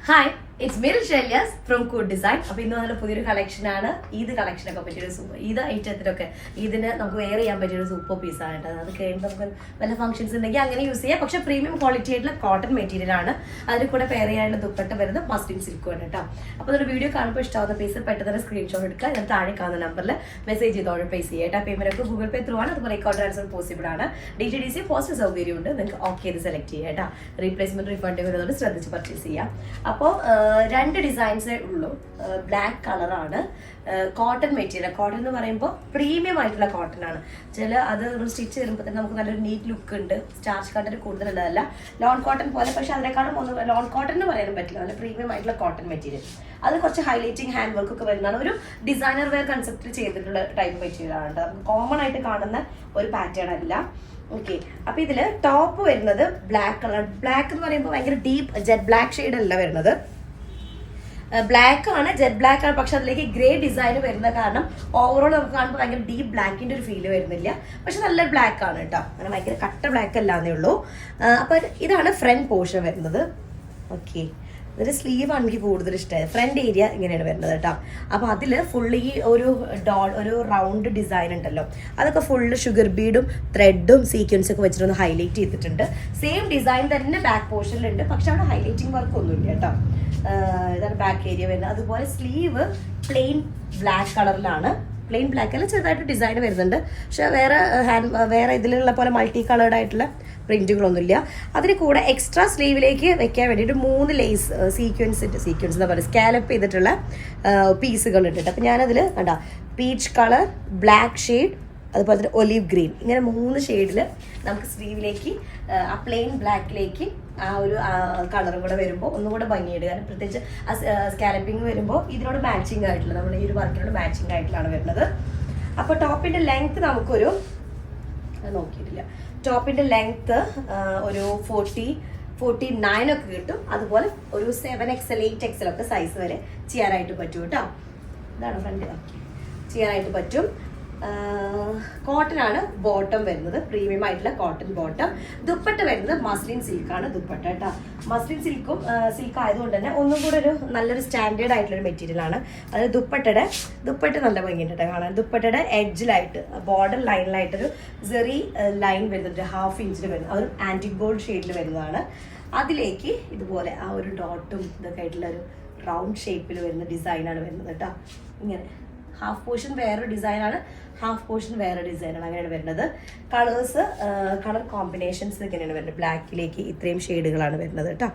Hi, it's Meryl Shelyas from Code Design. അപ്പോൾ ഇന്ന് നല്ല പുതിയൊരു കളക്ഷനാണ്. ഈദ് കളക്ഷനൊക്കെ പറ്റിയൊരു സൂപ്പർ ഈദ് ഐറ്റത്തിലൊക്കെ ഇതിന് നമുക്ക് വെയർ ചെയ്യാൻ പറ്റിയൊരു സൂപ്പർ പീസാണ് കേട്ടോ. അത് കഴിയുമ്പോൾ നമുക്ക് വല്ല ഫംഗ്ഷൻസ് ഉണ്ടെങ്കിൽ അങ്ങനെ യൂസ് ചെയ്യാം. പക്ഷേ പ്രീമിയം ക്വാളിറ്റി ആയിട്ടുള്ള കോട്ടൺ മെറ്റീരിയൽ ആണ്. അതിൽ കൂടെ പെയർ ചെയ്യാനുള്ള ദുപ്പട്ട വരുന്നത് മസ്ലിൻ സിൽക്കുമാണ് കേട്ടോ. അപ്പോൾ ഒരു വീഡിയോ കാണുമ്പോൾ ഇഷ്ടമാവുന്ന പീസ് പെട്ടെന്ന് തന്നെ സ്ക്രീൻഷോട്ട് എടുക്കുക. ഞാൻ താഴെ കാണുന്ന നമ്പറിൽ മെസ്സേജ് ചെയ്ത് ഓർഡർ പ്ലേസ് ചെയ്യുക കേട്ടോ. പേയ്മെന്റ് ഒക്കെ ഗൂഗിൾ പേ ത്രൂ ആണ്. അതുപോലെ അക്കൗണ്ട് ട്രാൻസ്ഫർ പോസിബിൾ ആണ്. DTDC പോസ്റ്റ് സൗകര്യമുണ്ട്. നിങ്ങൾക്ക് ഓക്കെ ചെയ്ത് സെലക്ട് ചെയ്യുക കേട്ടോ. റീപ്ലേസ്മെന്റ് റീഫണ്ട് വരുന്നതുകൊണ്ട് ശ്രദ്ധിച്ച് പർച്ചേസ് ചെയ്യാം. അപ്പോൾ രണ്ട് ഡിസൈൻസേ ഉള്ളൂ. ബ്ലാക്ക് കളറാണ്, കോട്ടൺ മെറ്റീരിയൽ. കോട്ടൺ എന്ന് പറയുമ്പോൾ പ്രീമിയം ആയിട്ടുള്ള കോട്ടൺ ആണ്. അത് സ്റ്റിച്ച് ചെയ്യുമ്പോൾ തന്നെ നമുക്ക് നല്ലൊരു നീറ്റ് ലുക്ക് ഉണ്ട്. സ്റ്റാർച്ച് കണ്ടന്റ് കൂടുതലുള്ളതല്ല, ലോൺ കോട്ടൺ പോലെ. പക്ഷെ അതിനേക്കാളും ഒന്ന് ലോൺ കോട്ടൺ എന്ന് പറയാനും പറ്റില്ല, നല്ല പ്രീമിയം ആയിട്ടുള്ള കോട്ടൺ മെറ്റീരിയൽ. അത് കുറച്ച് ഹൈലൈറ്റിംഗ് ഹാൻഡ് വർക്ക് ഒക്കെ വരുന്നതാണ്. ഒരു ഡിസൈനർ വെയർ കൺസെപ്റ്റിൽ ചെയ്തിട്ടുള്ള ടൈപ്പ് മെറ്റീരിയൽ ആണ്. നമുക്ക് കോമൺ ആയിട്ട് കാണുന്ന ഒരു പാറ്റേൺ അല്ല. ഓക്കെ, അപ്പൊ ഇതില് ടോപ്പ് വരുന്നത് ബ്ലാക്ക് കളർ. ബ്ലാക്ക് എന്ന് പറയുമ്പോൾ ഭയങ്കര ഡീപ്പ് ജെറ്റ് ബ്ലാക്ക് ഷെയ്ഡ് അല്ല വരുന്നത്, ബ്ലാക്ക് ആണ്, ജെറ്റ് ബ്ലാക്ക് ആണ്. പക്ഷെ അതിലേക്ക് ഗ്രേ ഡിസൈൻ വരുന്ന കാരണം ഓവറോൾ നമുക്ക് കാണുമ്പോൾ ഭയങ്കര ഡീപ്പ് ബ്ലാക്കിന്റെ ഒരു ഫീല് വരുന്നില്ല. പക്ഷെ നല്ല ബ്ലാക്ക് ആണ് കേട്ടോ, അങ്ങനെ ഭയങ്കര കട്ട ബ്ലാക്ക് അല്ലാന്നേ ഉള്ളൂ. അപ്പൊ ഇതാണ് ഫ്രണ്ട് പോർഷൻ വരുന്നത്. ഓക്കെ, ഇതിൽ സ്ലീവ് ആണ് എനിക്ക് കൂടുതൽ ഇഷ്ടമായത്. ഫ്രണ്ട് ഏരിയ ഇങ്ങനെയാണ് വരുന്നത് കേട്ടോ. അപ്പോൾ അതിൽ ഫുള്ള് ഈ ഒരു റൗണ്ട് ഡിസൈൻ ഉണ്ടല്ലോ, അതൊക്കെ ഫുള്ള് ഷുഗർ ബീഡും ത്രെഡും സീക്വൻസ് ഒക്കെ വെച്ചിട്ടൊന്ന് ഹൈലൈറ്റ് ചെയ്തിട്ടുണ്ട്. സെയിം ഡിസൈൻ തന്നെ ബാക്ക് പോർഷനിലുണ്ട്, പക്ഷെ അവിടെ ഹൈലൈറ്റിംഗ് വർക്ക് ഒന്നുമില്ല കേട്ടോ. ഇതാണ് ബാക്ക് ഏരിയ വരുന്നത്. അതുപോലെ സ്ലീവ് പ്ലെയിൻ ബ്ലാക്ക് കളറിലാണ്. പ്ലെയിൻ ബ്ലാക്ക് അല്ല, ചെറുതായിട്ട് ഡിസൈൻ വരുന്നുണ്ട്. പക്ഷെ വേറെ ഇതിലുള്ള പോലെ മൾട്ടി കളേർഡ് ആയിട്ടുള്ള പ്രിന്റുകളൊന്നുമില്ല. അതിന് കൂടെ എക്സ്ട്രാ സ്ലീവിലേക്ക് വെക്കാൻ വേണ്ടിയിട്ട് 3 ലേസ് സീക്വൻസ് എന്താ പറയുക, സ്കാലപ്പ് ചെയ്തിട്ടുള്ള പീസുകൾ ഇട്ടിട്ട്. അപ്പം ഞാനതിൽ കണ്ടാ പീച്ച് കളർ, ബ്ലാക്ക് ഷെയ്ഡ്, അതുപോലെ തന്നെ ഒലീവ് ഗ്രീൻ, ഇങ്ങനെ 3 ഷെയ്ഡിൽ നമുക്ക് സ്ലീവിലേക്ക് ആ പ്ലെയിൻ ബ്ലാക്കിലേക്ക് ആ ഒരു കളറും കൂടെ വരുമ്പോൾ ഒന്നുകൂടെ ഭംഗിയുണ്ട്. കാരണം പ്രത്യേകിച്ച് സ്കാലപ്പിംഗ് വരുമ്പോൾ ഇതിനോട് മാച്ചിങ് ആയിട്ടുള്ള, നമ്മുടെ ഈ ഒരു വർക്കിനോട് മാച്ചിങ് ആയിട്ടുള്ളതാണ് വരുന്നത്. അപ്പോൾ ടോപ്പിന്റെ ലെങ്ത് നമുക്കൊരു നോക്കിയിട്ടില്ല, ടോപ്പിന്റെ ലെങ്ത് ഒരു 49 ഒക്കെ കിട്ടും. അതുപോലെ ഒരു 7XL 8XL ഒക്കെ സൈസ് വരെ ചെയ്യാനായിട്ട് പറ്റും കേട്ടോ. ഇതാണ് ഫ്രണ്ട്, ചെയ്യാനായിട്ട് പറ്റും. കോട്ടൺ ആണ് ബോട്ടം വരുന്നത്, പ്രീമിയം ആയിട്ടുള്ള കോട്ടൺ ബോട്ടം. ദുപ്പട്ട വരുന്നത് മസ്ലിൻ സിൽക്കാണ് ദുപ്പട്ട കേട്ടോ. മസ്ലിൻ സിൽക്ക് ആയതുകൊണ്ട് തന്നെ ഒന്നും കൂടെ ഒരു നല്ലൊരു സ്റ്റാൻഡേർഡ് ആയിട്ടുള്ള ഒരു മെറ്റീരിയൽ ആണ്. അതായത് ദുപ്പട്ട നല്ല ഭംഗിയുണ്ട് കേട്ടോ കാണാൻ. ദുപ്പട്ടയുടെ എഡ്ജിലായിട്ട് ബോർഡർ ലൈനിലായിട്ടൊരു സെറി ലൈൻ വരുന്നുണ്ട്, 1/2 ഇഞ്ചിൽ വരുന്നത്. അതൊരു ആന്റിക് ഗോൾഡ് ഷെയ്ഡിൽ വരുന്നതാണ്. അതിലേക്ക് ഇതുപോലെ ആ ഒരു ഡോട്ടും ഇതൊക്കെ ആയിട്ടുള്ള ഒരു റൗണ്ട് ഷേപ്പിൽ വരുന്ന ഡിസൈനാണ് വരുന്നത് കേട്ടോ. ഇങ്ങനെ ഹാഫ് പോർഷൻ വേറെ ഡിസൈനാണ്, ഹാഫ് പോർഷൻ വേറെ ഡിസൈനാണ്, അങ്ങനെയാണ് വരുന്നത്. കളർ കോമ്പിനേഷൻസ് ഇങ്ങനെയാണ് വരുന്നത്. ബ്ലാക്കിലേക്ക് ഇത്രയും ഷെയ്ഡുകളാണ് വരുന്നത് കേട്ടോ.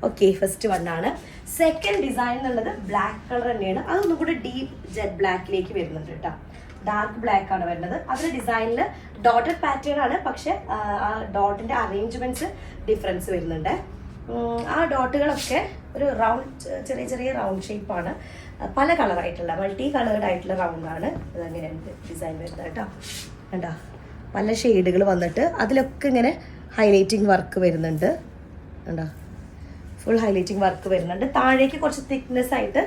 ഓക്കെ, ഫസ്റ്റ് വണ്ണാണ്. സെക്കൻഡ് ഡിസൈൻ എന്നുള്ളത് ബ്ലാക്ക് കളർ തന്നെയാണ്. അതൊന്നും കൂടെ ഡീപ്പ് ജെറ്റ് ബ്ലാക്കിലേക്ക് വരുന്നുണ്ട് കേട്ടോ. ഡാർക്ക് ബ്ലാക്ക് ആണ് വരുന്നത്. അതിന്റെ ഡിസൈനിൽ ഡോട്ടഡ് പാറ്റേൺ ആണ്, പക്ഷെ ആ ഡോട്ടിന്റെ അറേഞ്ച്മെന്റ്സ് ഡിഫറൻസ് വരുന്നുണ്ട്. ആ ഡോട്ടുകളൊക്കെ ഒരു റൗണ്ട്, ചെറിയ ചെറിയ റൗണ്ട് ഷേപ്പാണ്, പല കളറായിട്ടുള്ള മൾട്ടി കളേർഡ് ആയിട്ടുള്ള റൗണ്ടാണ്. അതങ്ങനെയാണ് ഡിസൈൻ വരുന്നത് കേട്ടോ. കണ്ടോ, പല ഷെയ്ഡുകൾ വന്നിട്ട് അതിലൊക്കെ ഇങ്ങനെ ഹൈലൈറ്റിംഗ് വർക്ക് വരുന്നുണ്ട്. കണ്ടോ, ഫുൾ ഹൈലൈറ്റിംഗ് വർക്ക് വരുന്നുണ്ട്. താഴേക്ക് കുറച്ച് തിക്നെസ് ആയിട്ട്,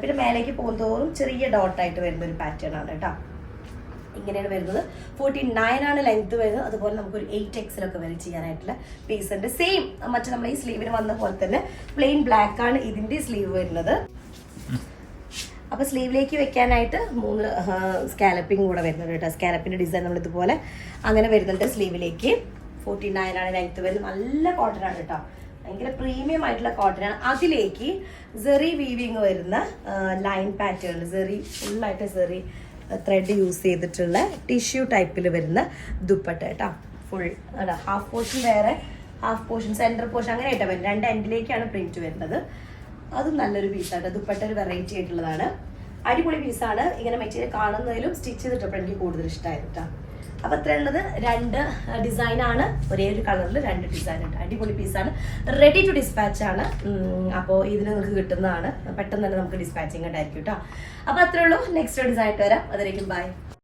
പിന്നെ മേലേക്ക് പോകുന്തോറും ചെറിയ ഡോട്ടായിട്ട് വരുന്ന ഒരു പാറ്റേൺ ആണ് കേട്ടോ. ഇങ്ങനെയാണ് വരുന്നത്. 49 ആണ് ലെങ്ത് വരുന്നത്. അതുപോലെ നമുക്കൊരു 8XL ഒക്കെ വരെ ചെയ്യാനായിട്ടുള്ള പീസ് ഉണ്ട്. സെയിം മറ്റേ നമ്മൾ ഈ സ്ലീവിന് വന്ന പോലെ തന്നെ പ്ലെയിൻ ബ്ലാക്ക് ആണ് ഇതിന്റെ സ്ലീവ് വരുന്നത്. അപ്പൊ സ്ലീവിലേക്ക് വെക്കാനായിട്ട് 3 സ്കാലപ്പിംഗ് കൂടെ വരുന്നുണ്ട് കേട്ടോ. സ്കാലപ്പിന്റെ ഡിസൈൻ നമ്മൾ ഇതുപോലെ അങ്ങനെ വരുന്നുണ്ട് സ്ലീവിലേക്ക്. 49 ആണ് ലെങ്ത് വരുന്നത്. നല്ല കോട്ടൺ ആണ് കേട്ടോ, ഭയങ്കര പ്രീമിയം ആയിട്ടുള്ള കോട്ടൺ ആണ്. അതിലേക്ക് സെറി വീവിങ് വരുന്ന ലൈൻ പാറ്റേൺ, ഫുള്ളായിട്ട് സെറി ത്രെഡ് യൂസ് ചെയ്തിട്ടുള്ള ടിഷ്യൂ ടൈപ്പിൽ വരുന്ന ദുപ്പട്ട കേട്ടോ. ഫുൾ ഹാഫ് പോർഷൻ വേറെ, ഹാഫ് പോർഷൻ സെൻറ്റർ പോർഷൻ അങ്ങനെ ആയിട്ടാണ് വരുന്നത്. 2 എൻഡിലേക്കാണ് പ്രിന്റ് വരുന്നത്. അതും നല്ലൊരു പീസാണ്. ദുപ്പട്ട ഒരു വെറൈറ്റി ആയിട്ടുള്ളതാണ്, അടിപൊളി പീസാണ്. ഇങ്ങനെ മെറ്റീരിയൽ കാണുന്നതിലും സ്റ്റിച്ച് ചെയ്തിട്ടപ്പോൾ എനിക്ക് കൂടുതൽ ഇഷ്ടമായത് കേട്ടോ. അപ്പം അത്ര ഉള്ളത് 2 ഡിസൈനാണ്, ഒരേ ഒരു കളറിൽ 2 ഡിസൈൻ ഉണ്ട്. അടിപൊളി പീസാണ്, റെഡി ടു ഡിസ്പാച്ച് ആണ്. അപ്പോൾ ഇതിന് നിങ്ങൾക്ക് കിട്ടുന്നതാണ്, പെട്ടെന്ന് തന്നെ നമുക്ക് ഡിസ്പാച്ചിങ് ഉണ്ടായിരിക്കും കേട്ടോ. അപ്പോൾ അത്രേ ഉള്ളൂ. നെക്സ്റ്റ് ഡിസൈൻ ആയിട്ട് വരാം. അതിലേക്കും ബൈ.